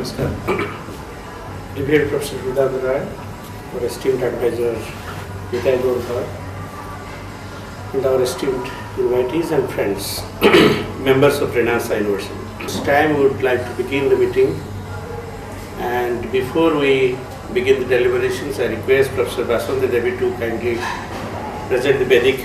Namaskar. Revered Professor Vedanta Rai, our esteemed advisor Nitai Godkar, and our esteemed invitees and friends, members of Renassa University. This time we would like to begin the meeting, and before we begin the deliberations, I request Professor Vaswanta Devi to kindly present the Vedic.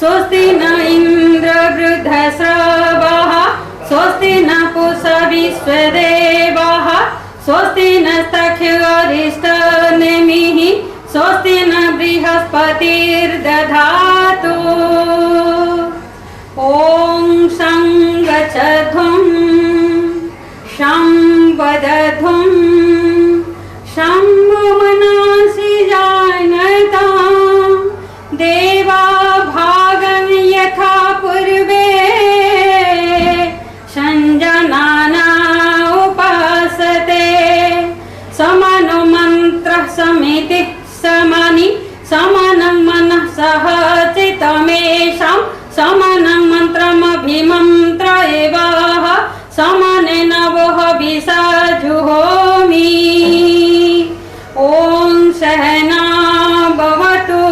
स्वस्ति न इंद्र वृद्धश्रवः स्वस्ति न पूषा विश्वदेवः स्वस्ति नस्तक्षुरिष्टनेमिः स्वस्ति न बृहस्पतिर्दधातु ॐ शं गच्छध्वं शं वदध्वं शं मनसि जानतां देवा भागं यथा पूर्वे संजनाना उपासते समानो मंत्रः समिति समानि समानं मनः सह चित्तमेषां समानं मंत्रमभिमन्त्र एव समानेन वः विसजुहोमि ॐ सहना भवतु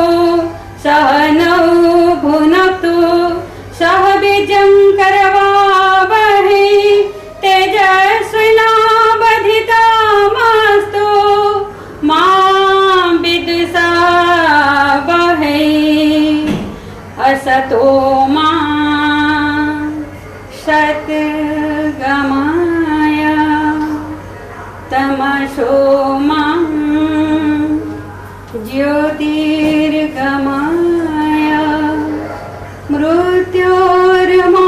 सहनौ भुनक्तु सह बीजं करवावहै तेजस्विनावधीतमस्तु मा विद्विषावहै असतो मा सद्गमय तमसो मा ज्योतिर्गमय मृत्योर्मा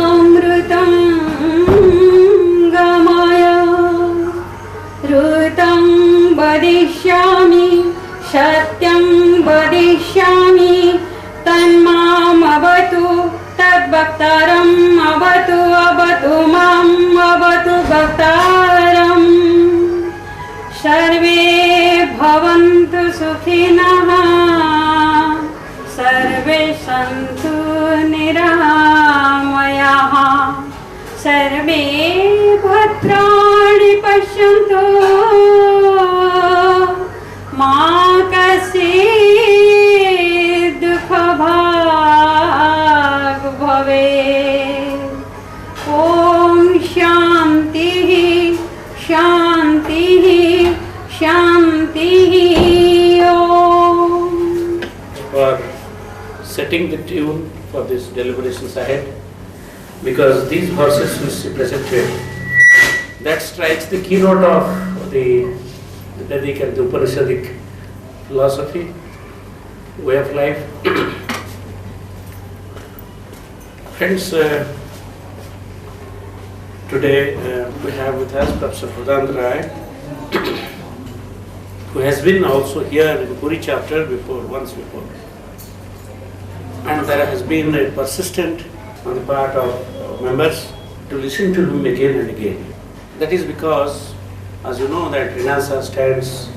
अमृतं गमय ऋतं वदिष्यामि सत्यं वदिष्यामि तन्माम् अवतु तद्भक्तारम् अवतु अवतु माम् अवतु भक्तारम् सर्वे भवन्तु सुखिनः सर्वे सन्तु निरामयाः सर्वे भद्राणि पश्यन्तु मा कश्चित् दुःखभाग् भवेत् ॐ शान्तिः शान्तिः शान्तिः For setting the tune for this deliberations ahead, because these verses which she presented, that strikes the keynote of the Vedic and the Upanishadic philosophy, way of life. Friends, today we have with us Professor Vedanta Rai, who has been also here in Puri chapter before, once before. and there has been a persistent on the part of members to listen to him again and again. That is because, as you know, that Renasa stands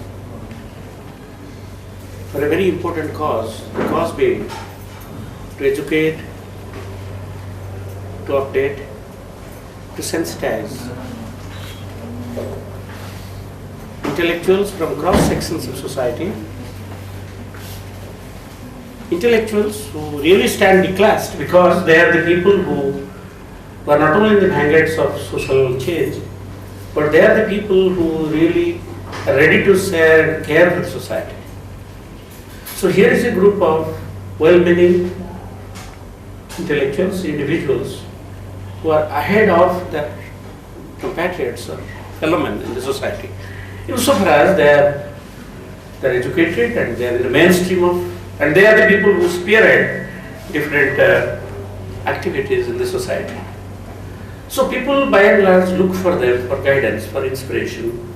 for a very important cause, the cause being to educate, to update, to sensitize intellectuals from cross sections of society, intellectuals who really stand declassed because they are the people who are not only in the vanguards of social change, but they are the people who really are ready to share and care with society. So here is a group of well-meaning intellectuals, individuals who are ahead of their compatriots or fellow men in the society. Insofar as they are educated and they are in the mainstream of, and they are the people who spearhead different activities in the society. So people by and large look for them for guidance, for inspiration.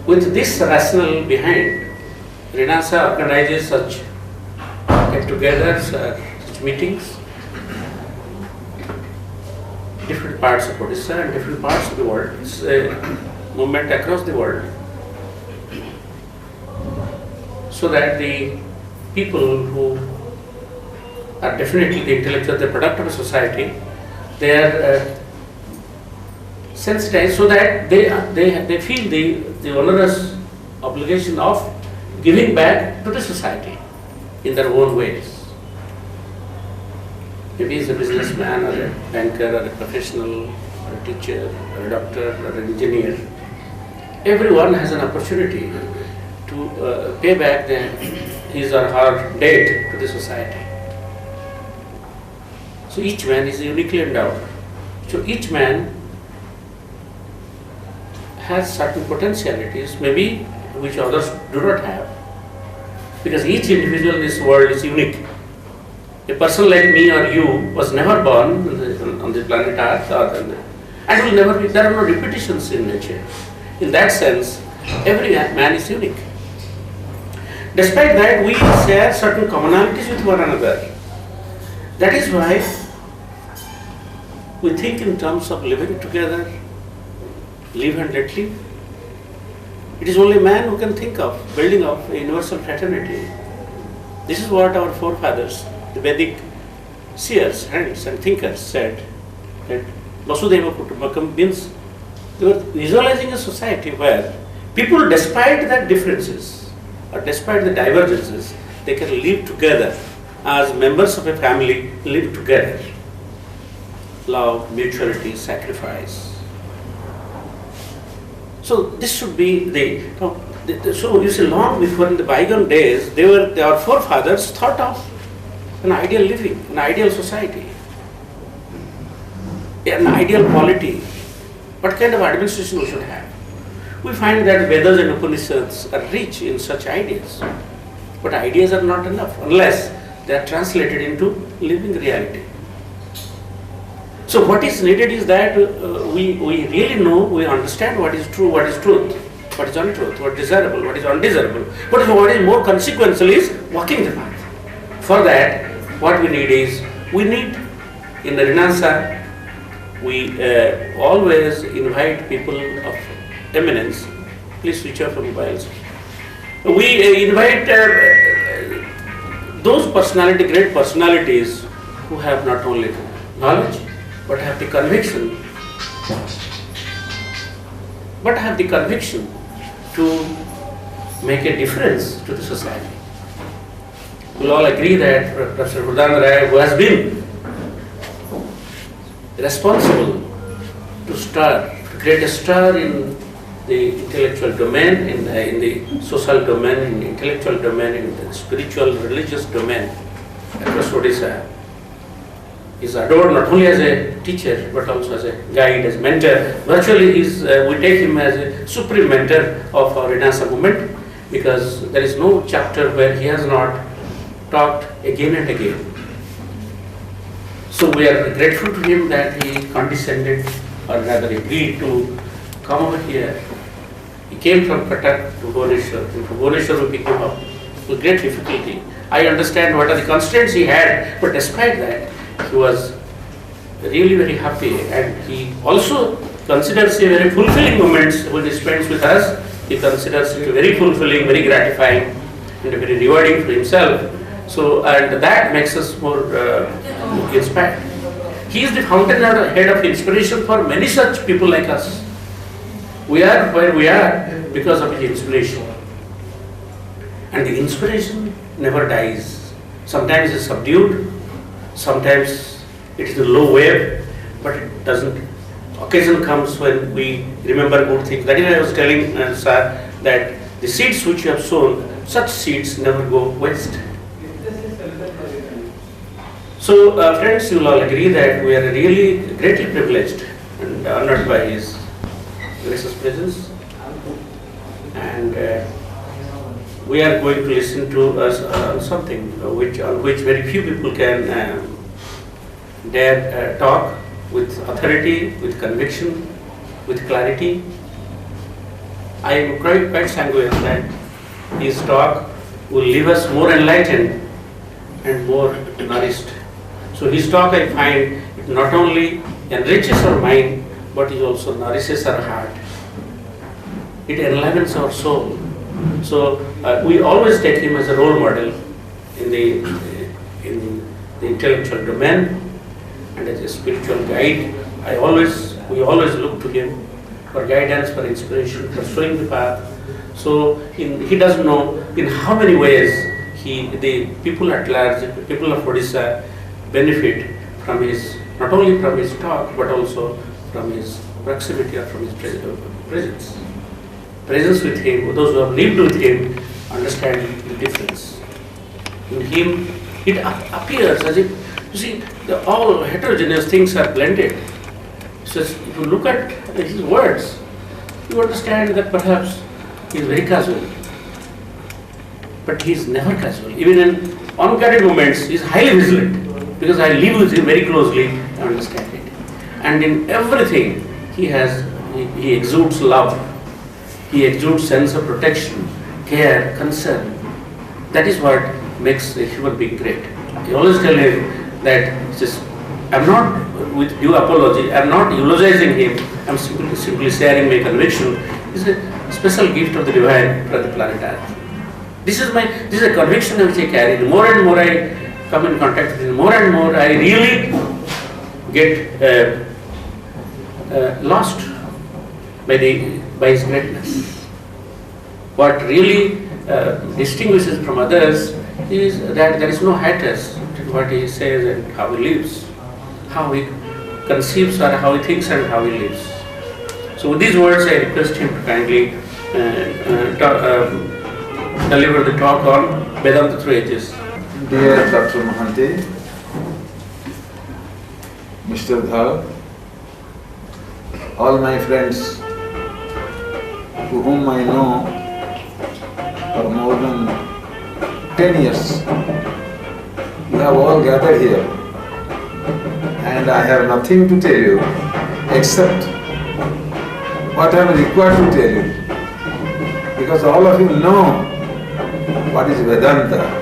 With this rationale behind, Renasa organizes such get-togethers, such meetings, different parts of Odisha and different parts of the world. It's a movement across the world, so that the people who are definitely the intellectual, the product of a society, they are sensitized so that they feel the onerous obligation of giving back to the society in their own ways. Maybe he's a businessman or a banker or a professional or a teacher or a doctor or an engineer. Everyone has an opportunity to pay back his or her debt to the society. So each man is uniquely endowed. So each man has certain potentialities, maybe which others do not have. Because each individual in this world is unique. A person like me or you was never born on the planet Earth, and will never be. There are no repetitions in nature. In that sense, every man is unique. Despite that, we share certain commonalities with one another. That is why we think in terms of living together, live and let live. It is only man who can think of building up a universal fraternity. This is what our forefathers, the Vedic seers, hands and thinkers said, that Vasudhaiva Kutumbakam means they were visualizing a society where people, despite their differences or despite the divergences, they can live together as members of a family, live together. Love, mutuality, sacrifice. So this should be so you see, long before in the bygone days, our forefathers thought of an ideal living, an ideal society, an ideal polity, what kind of administration we should have. We find that Vedas and Upanishads are rich in such ideas, but ideas are not enough unless they are translated into living reality. So what is needed is that we really know, we understand what is true, what is truth, what is untruth, what is desirable, what is undesirable. But what is more consequential is walking the path. For that, what we need in the Renasa, we always invite people of eminence. Please switch off your mobiles. We invite those great personalities who have not only knowledge, but have the conviction to make a difference to the society. We'll all agree that Professor Vardhan Rai, who has been responsible to create a stir in the intellectual domain, in the social domain, in the intellectual domain, in the spiritual, religious domain across Odisha, is adored not only as a teacher but also as a guide, as mentor. Virtually, we take him as a supreme mentor of our Renasa movement, because there is no chapter where he has not talked again and again. So we are grateful to him that he condescended, or rather agreed to come over here. He came from Cuttack to Bhubaneswar. In Bhubaneswar we picked him up with great difficulty, I understand what are the constraints he had, but despite that, he was really very happy, and he also considers a very fulfilling moments when he spends with us. He considers it very fulfilling, very gratifying, and very rewarding for himself. So, and that makes us more inspired. He is the fountainhead of inspiration for many such people like us. We are where we are because of his inspiration. And the inspiration never dies. Sometimes it's subdued, sometimes it is a low wave, but it doesn't. Occasion comes when we remember good things. That is why I was telling sir that the seeds which you have sown, such seeds never go waste. So friends, you will all agree that we are really greatly privileged and honored by his gracious presence. And we are going to listen to something on which very few people can dare talk with authority, with conviction, with clarity. I am quite sanguine that his talk will leave us more enlightened and more nourished. So his talk, I find, it not only enriches our mind, but it also nourishes our heart. It enlivens our soul. So we always take him as a role model in the intellectual domain and as a spiritual guide. We always look to him for guidance, for inspiration, for showing the path. So he doesn't know in how many ways the people at large, the people of Odisha, benefit from not only from his talk, but also from his proximity or from his presence. Presence with him, those who have lived with him understand the difference. In him, it appears as if, you see, all heterogeneous things are blended. So if you look at his words, you understand that perhaps he is very casual. But he is never casual. Even in unguarded moments, he is highly vigilant. Because I live with him very closely, I understand it. And in everything, he exudes love. He exudes sense of protection, care, concern. That is what makes a human being great. I always tell him that I'm not, with due apology, I'm not eulogizing him. I'm simply sharing my conviction. It's a special gift of the divine for the planet Earth. This is a conviction which I carry. The more and more I come in contact with him, more and more I really get lost by his greatness. What really distinguishes from others is that there is no hiatus in what he says and how he lives, how he conceives or how he thinks and how he lives. So with these words I request him to kindly deliver the talk on Vedanta through ages. Dear Dr. Mohanty, Mr. Dhal, all my friends to whom I know for more than 10 years, you have all gathered here, and I have nothing to tell you except what I am required to tell you, because all of you know what is Vedanta.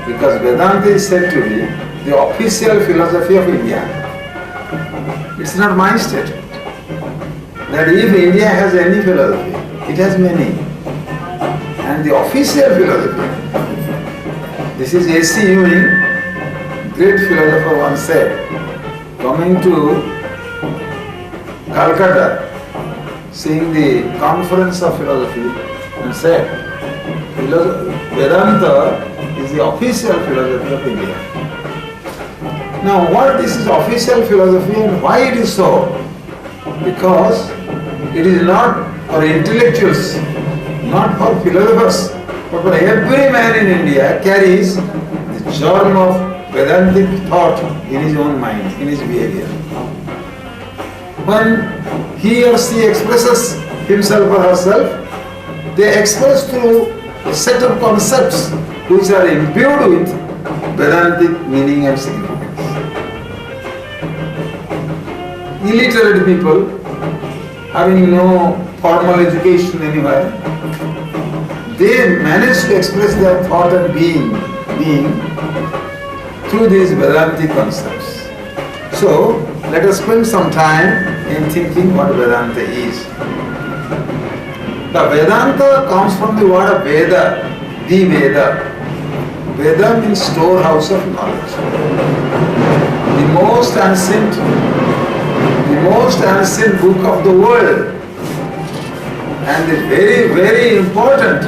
Because Vedanta is said to be the official philosophy of India. It's not my statement. That if India has any philosophy, it has many. And the official philosophy, this is A.C. Ewing, great philosopher, once said, coming to Calcutta, seeing the conference of philosophy, and said, Vedanta is the official philosophy of India. Now, what this is official philosophy and why it is so? Because it is not for intellectuals, not for philosophers, but for every man in India carries the germ of Vedantic thought in his own mind, in his behavior. When he or she expresses himself or herself, they express through a set of concepts which are imbued with Vedantic meaning and significance. Illiterate people, having no formal education anywhere, they manage to express their thought and being being through these Vedantic concepts. So, let us spend some time in thinking what Vedanta is. The Vedanta comes from the word Veda, the Veda. Veda means storehouse of knowledge. The most ancient book of the world, and the very, very important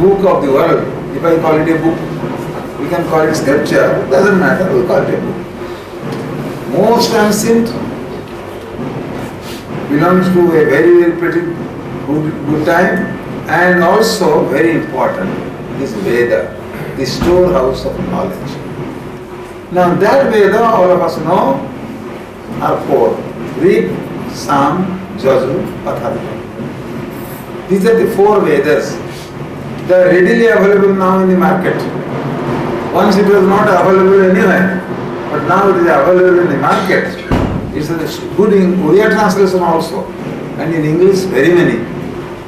book of the world. If I call it a book, we can call it scripture, doesn't matter, we call it a book. Most ancient, belongs to a very, very pretty good time, and also very important is Veda, the storehouse of knowledge. Now that Veda, all of us know, are four: Rig, Sam, Yajur, Atharva. These are the four Vedas. They are readily available now in the market. Once it was not available anywhere, but now it is available in the market. It's a good in Oriya translation also, and in English very many,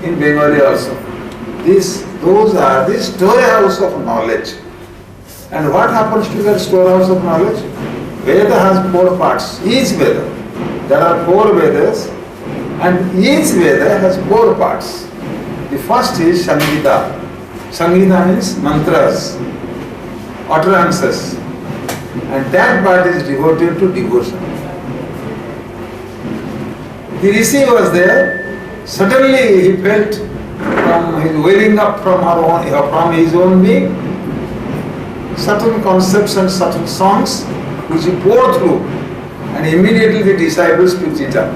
in Bengali also. Those are the storehouse of knowledge. And what happens to that storehouse of knowledge? Veda has four parts. Each Veda, there are four Vedas, and each Veda has four parts. The first is Samhita. Samhita means mantras, utterances, and that part is devoted to devotion. The Rishi was there, suddenly he felt from his welling up from his own being, certain concepts and certain songs which he poured through, and immediately the disciples picked it up.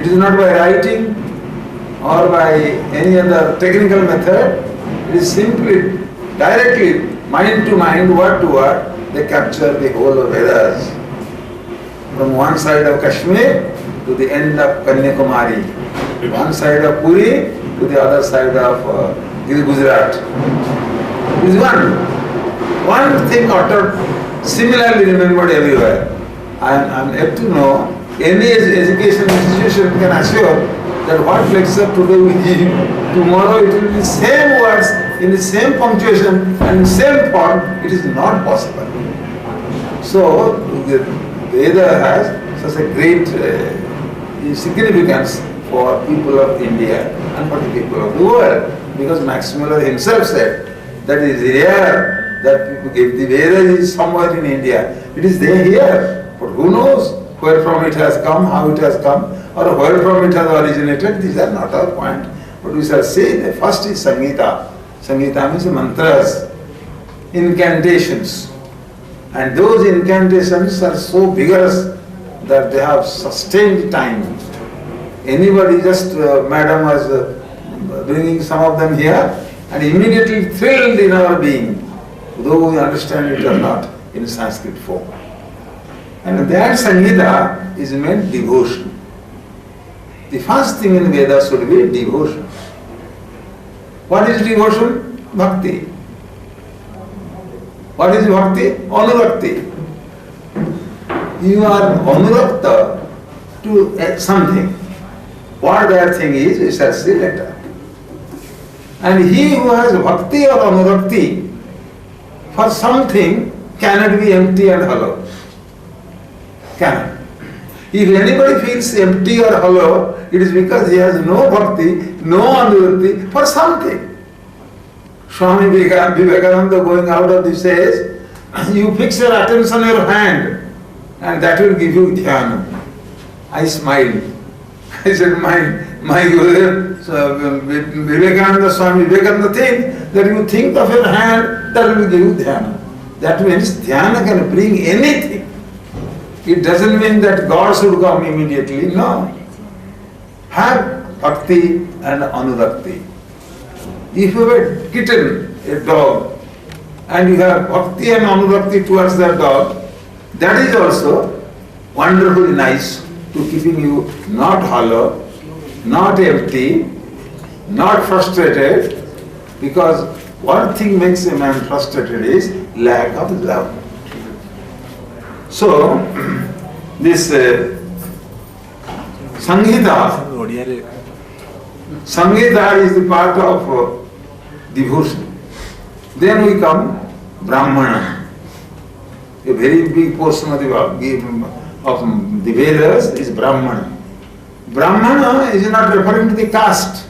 It is not by writing or by any other technical method, it is simply directly mind to mind, word to word, they capture the whole of Vedas. From one side of Kashmir to the end of Kanyakumari, one side of Puri to the other side of Gujarat. It is one thing uttered, similarly remembered everywhere. I am yet to know any education institution can assure that what lecture today we give, tomorrow it will be the same words, in the same punctuation and same form. It is not possible. So, the Veda has such a great significance for people of India and for the people of the world, because Max Muller himself said that it is rare that people give the Veda is somewhere in India. It is there here, but who knows where from it has come, how it has come, or where from it has originated. These are not our point. But we shall say the first is Samhita. Samhita means mantras, incantations. And those incantations are so vigorous that they have sustained time. Anybody, just madam was bringing some of them here, and immediately thrilled in our being, though we understand it or not in Sanskrit form. And that Samhita is meant devotion. The first thing in Veda should be devotion. What is devotion? Bhakti. What is bhakti? Anuragti. You are anurakta to something. What that thing is, we shall see later. And he who has bhakti or anuragti for something cannot be empty and hollow. Cannot. If anybody feels empty or hollow, it is because he has no bhakti, no anuragti for something. Swami Vivekananda going out of this says, you fix your attention on your hand and that will give you dhyana. I smiled. I said, my Gurudev, Vivekananda, Swami Vivekananda thinks that you think of your hand, that will give you dhyana. That means dhyana can bring anything. It doesn't mean that God should come immediately, no. Have bhakti and anuragti. If you have a kitten, a dog, and you have bhakti and anuragti towards that dog, that is also wonderfully nice to keeping you not hollow, not empty, not frustrated, because one thing makes a man frustrated is lack of love. So, this Samhita is the part of devotion. Then we come Brahmana. A very big portion of the Vedas is Brahmana. Brahmana is not referring to the caste.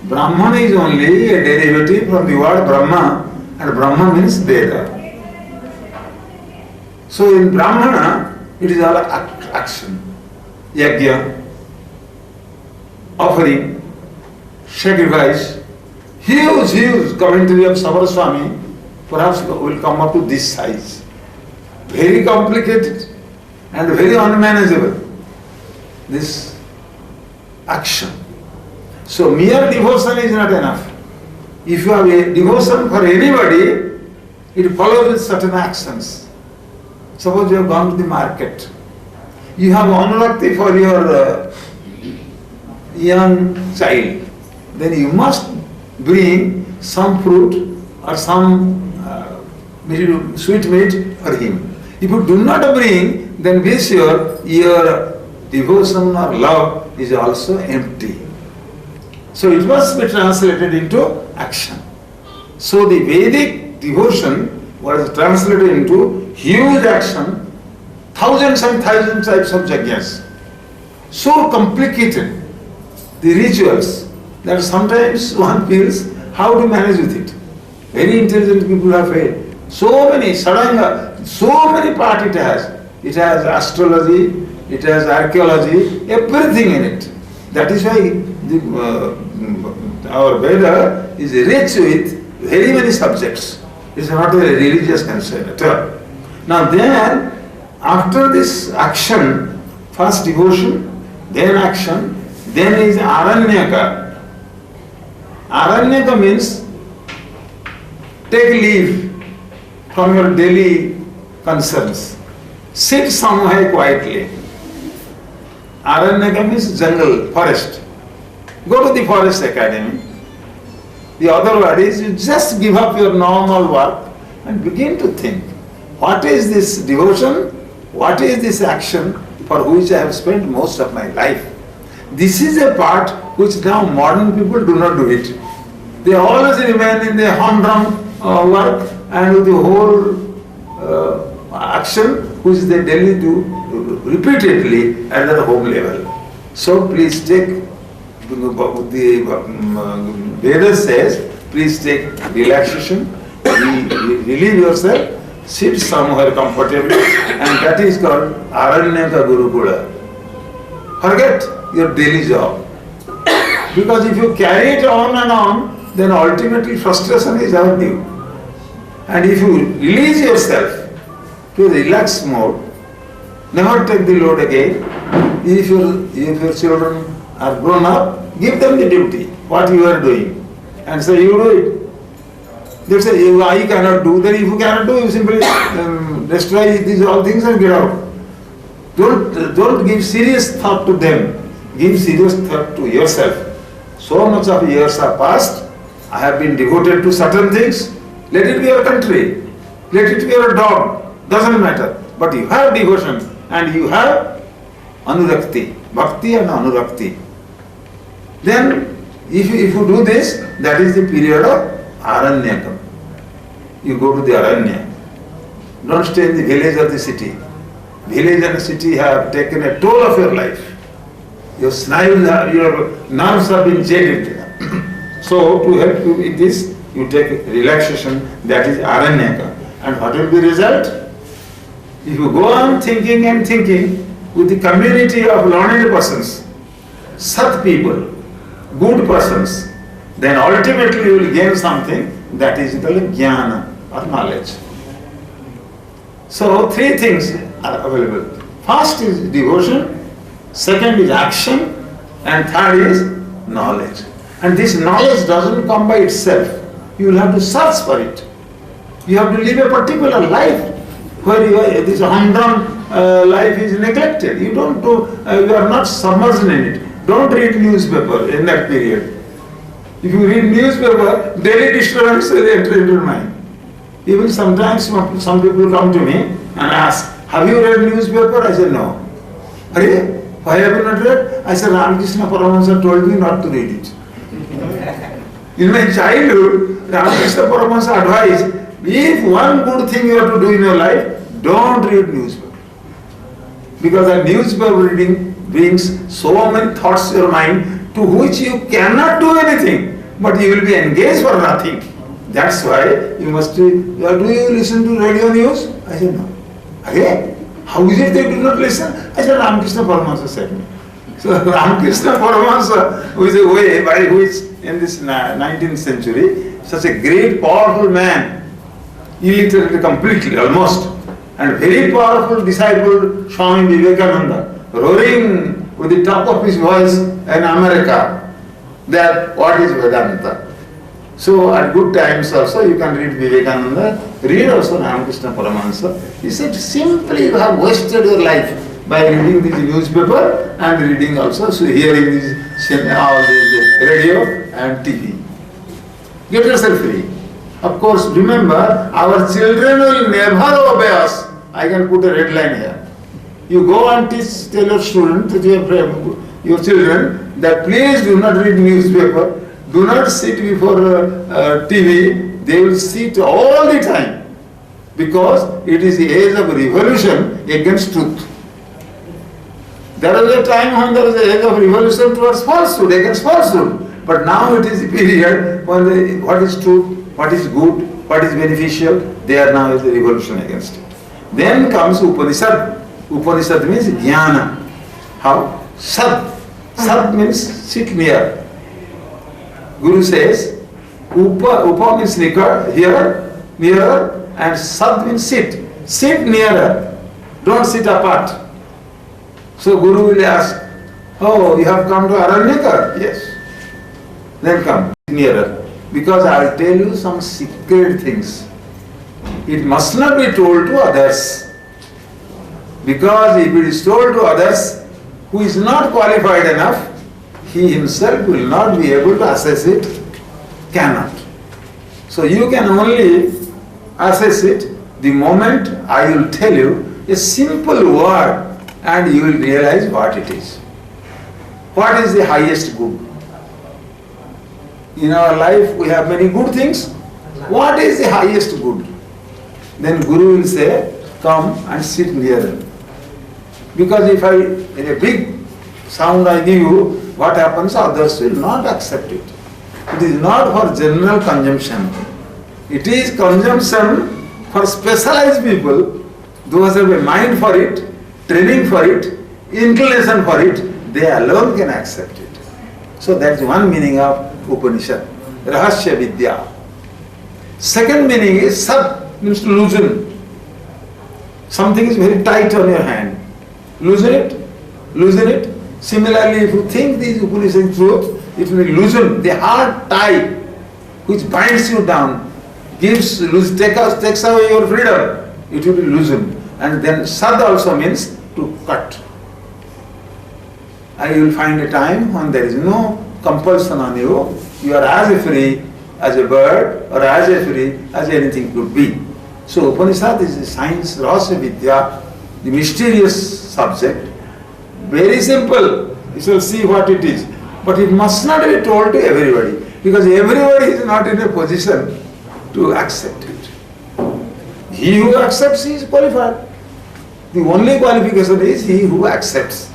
Brahmana is only a derivative from the word Brahma, and Brahma means Veda. So in Brahmana, it is all action. Yajna, offering, sacrifice, huge commentary of Sabar Swami, perhaps will come up to this size. Very complicated and very unmanageable. This action. So mere devotion is not enough. If you have a devotion for anybody, it follows with certain actions. Suppose you have gone to the market. You have anuragti for your young child. Then you must bring some fruit or some sweet meat for him. If you do not bring, then be sure your devotion or love is also empty. So it must be translated into action. So the Vedic devotion was translated into huge action, thousands and thousands types of yajnas. So complicated, the rituals, that sometimes one feels how to manage with it. Very intelligent people have failed. So many sadhanga, so many parts it has. It has astrology, it has archaeology, everything in it. That is why our Veda is rich with very many subjects. It is not a religious concern at all. Now then, after this action, first devotion, then action, then is Aranyaka. Aranyaka means take leave from your daily concerns. Sit somewhere quietly. Aranyaka means jungle, forest. Go to the forest academy. The other word is you just give up your normal work and begin to think. What is this devotion? What is this action for which I have spent most of my life? This is a part which now modern people do not do it. They always remain in the humdrum work and with the whole action which they daily do repeatedly at their home level. So please take, the Veda says, please take relaxation, relieve yourself, sit somewhere comfortably, and that is called Aranyaka Gurukula. Forget your daily job. Because if you carry it on and on, then ultimately frustration is our due. And if you release yourself to a relaxed mode, never take the load again. If your children are grown up, give them the duty, what you are doing, and say you do it. They say, I cannot do. Then if you cannot do, you simply destroy these all things and get out. Don't give serious thought to them. Give serious thought to yourself. So much of years have passed. I have been devoted to certain things. Let it be your country. Let it be your dog. Doesn't matter. But you have devotion and you have anurakti. Bhakti and anurakti. Then if you do this, that is the period of Aranyakam. You go to the Aranya. Don't stay in the village or the city. Village and city have taken a toll of your life. Your snarls, your nerves have been jaded. So to help you with this, you take relaxation, that is Aranyaka. And what will be the result? If you go on thinking and thinking with the community of learned persons, Sat people, good persons, then ultimately you will gain something that is called jnana or knowledge. So three things are available. First is devotion, second is action, and third is knowledge. And this knowledge doesn't come by itself. You will have to search for it. You have to live a particular life where this humdrum life is neglected. You don't do, you are not submerged in it. Don't read newspaper in that period. If you read newspaper, daily disturbance will enter into your mind. Even sometimes some people come to me and ask, have you read newspaper? I said, no. Why have you not read? I said, Ramakrishna Paramahansa told me not to read it. In my childhood, Ramakrishna Paramahansa advised, if one good thing you have to do in your life, don't read newspaper. Because that newspaper reading brings so many thoughts to your mind to which you cannot do anything, but you will be engaged for nothing. That's why you must, do you listen to radio news? I said, no. Okay? How is it they do not listen? I said, Ramakrishna Paramahansa said me. So Ramakrishna Paramahansa, who is a way by which in this 19th century, such a great powerful man, illiterate completely almost, and very powerful disciple Swami Vivekananda, roaring with the top of his voice in America, that what is Vedanta. So at good times also you can read Vivekananda, read also Ramakrishna Paramahansa. He said simply you have wasted your life by reading this newspaper and reading also, so hearing this all the radio and TV. Get yourself free. Of course, remember, our children will never obey us. I can put a red line here. You go and tell your student, your children, that please do not read newspaper, do not sit before TV. They will sit all the time because it is the age of revolution against truth. There was a time when there was an age of revolution towards falsehood, against falsehood. But now it is a period when what is truth, what is good, what is beneficial, they are now in the revolution against it. Then comes Upanishad. Upanishad means jnana. How? Sad. Sad means sit near. Guru says, Upa means nearer, and Sad means sit. Sit nearer. Don't sit apart. So Guru will ask, oh, you have come to Aranyaka? Yes. Then come nearer. Because I will tell you some secret things. It must not be told to others. Because if it is told to others, who is not qualified enough, he himself will not be able to assess it, cannot. So you can only assess it the moment I will tell you a simple word and you will realize what it is. What is the highest good? In our life we have many good things. What is the highest good? Then Guru will say, come and sit near. Because if in a big sound I give you, what happens? Others will not accept it. It is not for general consumption. It is consumption for specialized people. Those who have a mind for it, training for it, inclination for it, they alone can accept it. So that is one meaning of Upanishad, Rahasya Vidya. Second meaning is Sat, means to loosen. Something is very tight on your hand. Loosen it, loosen it. Similarly, if you think this Upanishad truth, it will loosen the hard tie which binds you down, takes away your freedom. It will be loosened. And then Sad also means to cut. And you will find a time when there is no compulsion on you. You are as free as a bird or as free as anything could be. So Upanishad is a science, Rahasya Vidya, the mysterious subject. Very simple. You shall see what it is. But it must not be told to everybody, because everybody is not in a position to accept it. He who accepts, he is qualified. The only qualification is he who accepts.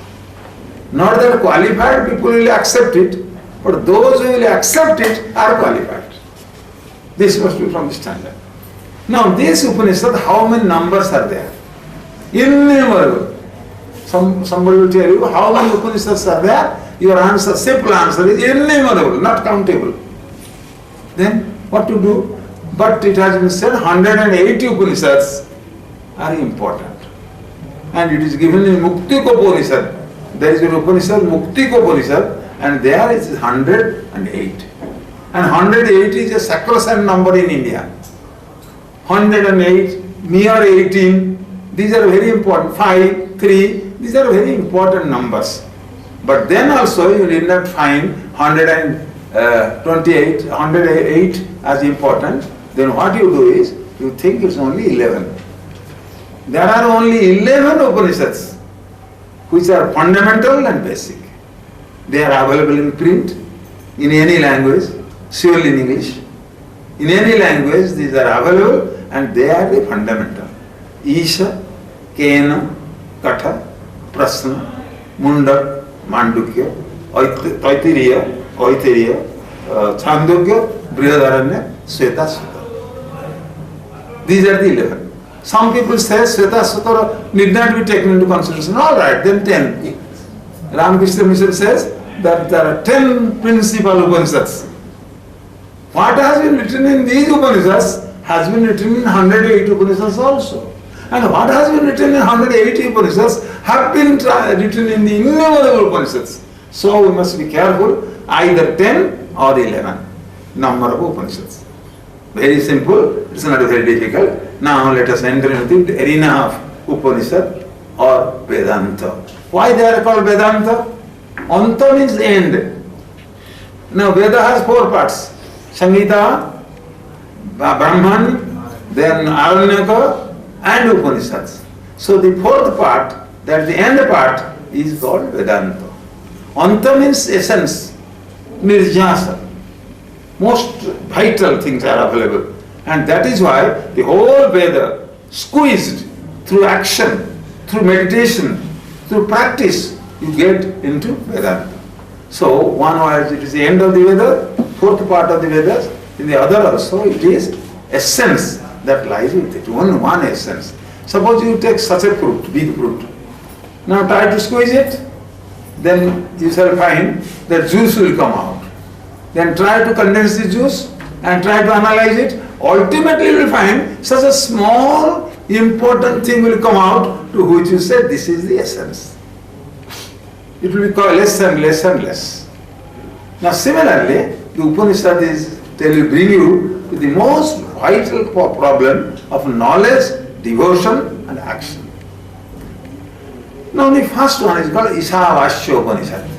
Not that qualified people will accept it, but those who will accept it are qualified. This must be from the standard. Now this Upanishad, how many numbers are there? Innumerable. Somebody will tell you how many Upanishads are there. Your answer, simple answer is innumerable, not countable. Then what to do? But it has been said 180 Upanishads are important. And it is given in Muktiko Upanishad. There is an Upanishad, Muktiko Upanishad, and there is 108. And 108 is a sacrosanct number in India. 108, mere 18, these are very important. 5, 3, these are very important numbers. But then also you did not find 128, 108 as important. Then what you do is, you think it's only 11. There are only 11 Upanishads which are fundamental and basic. They are available in print, in any language, surely in English, In any language, these are available and they are the fundamental. Isha, Kena, Katha, Prasna, Mundak, Mandukya, Taitiriya, Chandogya, Brihadaranya, Sweta Sutra. These are the 11. Some people say Sweta Sutra need not be taken into consideration. All right, then 10. Ramakrishna Mission says that there are 10 principal Upanishads. What has been written in these Upanishads has been written in 108 Upanishads also. And what has been written in 180 Upanishads have been written in the innumerable Upanishads. So we must be careful, either 10 or 11 number of Upanishads. Very simple, it's not very difficult. Now let us enter into the arena of Upanishad or Vedanta. Why they are called Vedanta? Anta means end. Now Veda has 4 parts. Samhita, Brahman, then Aranyaka and Upanishads. So the 4th part, that is the end part, is called Vedanta. Anta means essence, nirjasa. Most vital things are available. And that is why the whole Veda, squeezed through action, through meditation, through practice, you get into Vedanta. So one word, it is the end of the Veda, 4th part of the Vedas. In the other also, it is essence that lies with it, only one essence. Suppose you take such a fruit, big fruit. Now try to squeeze it, then you shall find that juice will come out. Then try to condense the juice and try to analyze it. Ultimately you will find such a small important thing will come out to which you say this is the essence. It will be called less and less and less. Now similarly, the Upanishad bring you to the most vital problem of knowledge, devotion and action. Now the first one is called Ishavasya Upanishad.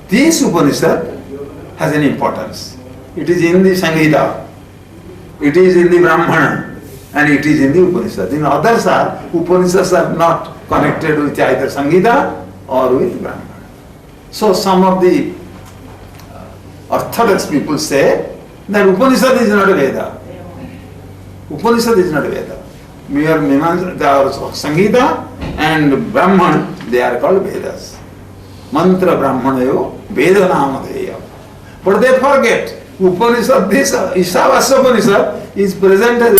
This Upanishad has an importance. It is in the Samhita, it is in the Brahmana, and it is in the Upanishad. In others Upanishads are not connected with either Samhita or with Brahmana. So some of the orthodox people say that Upanishad is not a Veda. Upanishad is not a Veda. Mere Samhita and Brahman, they are called Vedas. Mantra Brahmanayo Veda Namadeya. But they forget Upanishad, this Ishavasya Upanishad is present as